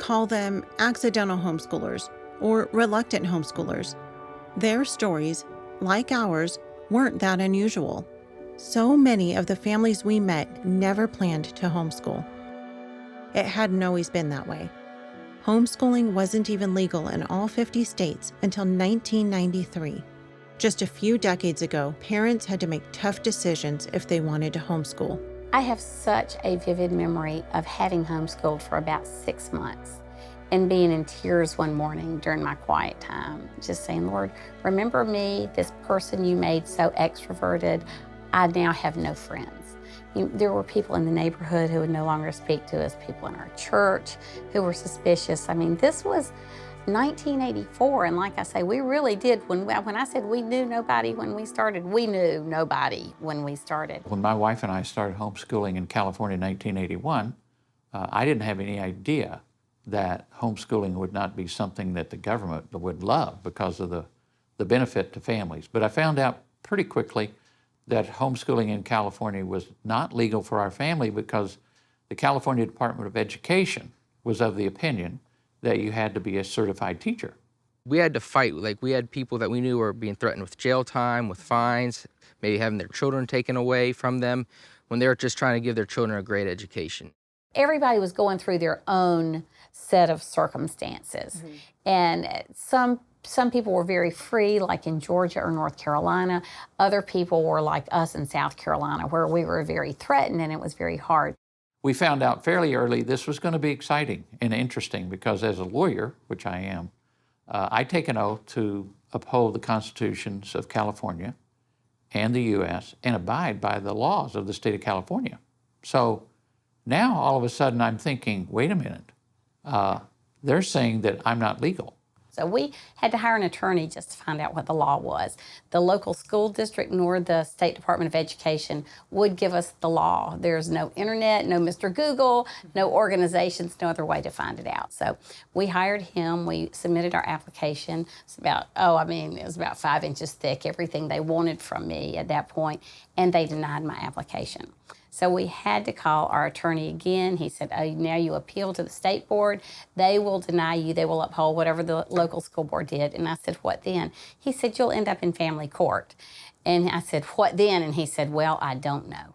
call them accidental homeschoolers or reluctant homeschoolers. Their stories, like ours, weren't that unusual. So many of the families we met never planned to homeschool. It hadn't always been that way. Homeschooling wasn't even legal in all 50 states until 1993. Just a few decades ago, parents had to make tough decisions if they wanted to homeschool. I have such a vivid memory of having homeschooled for about 6 months and being in tears one morning during my quiet time, just saying, Lord, remember me, this person you made so extroverted. I now have no friends. There were people in the neighborhood who would no longer speak to us, people in our church who were suspicious. I mean, this was 1984, and like I say, we really did. When I said we knew nobody when we started, we knew nobody when we started. When my wife and I started homeschooling in California in 1981, I didn't have any idea that homeschooling would not be something that the government would love because of the benefit to families. But I found out pretty quickly that homeschooling in California was not legal for our family because the California Department of Education was of the opinion that you had to be a certified teacher. We had to fight. Like, we had people that we knew were being threatened with jail time, with fines, maybe having their children taken away from them when they were just trying to give their children a great education. Everybody was going through their own set of circumstances. Mm-hmm. And some people were very free, like in Georgia or North Carolina. Other people were like us in South Carolina, where we were very threatened and it was very hard. We found out fairly early this was going to be exciting and interesting because as a lawyer, which I am, I take an oath to uphold the constitutions of California and the U.S. and abide by the laws of the state of California. So now all of a sudden I'm thinking, wait a minute, they're saying that I'm not legal. So we had to hire an attorney just to find out what the law was. The local school district nor the State Department of Education would give us the law. There's no internet, no Mr. Google, no organizations, no other way to find it out. So we hired him, we submitted our application. It's about, it was about 5 inches thick, everything they wanted from me at that point, and they denied my application. So we had to call our attorney again. He said, now you appeal to the state board. They will deny you. They will uphold whatever the local school board did. And I said, what then? He said, you'll end up in family court. And I said, what then? And he said, well, I don't know.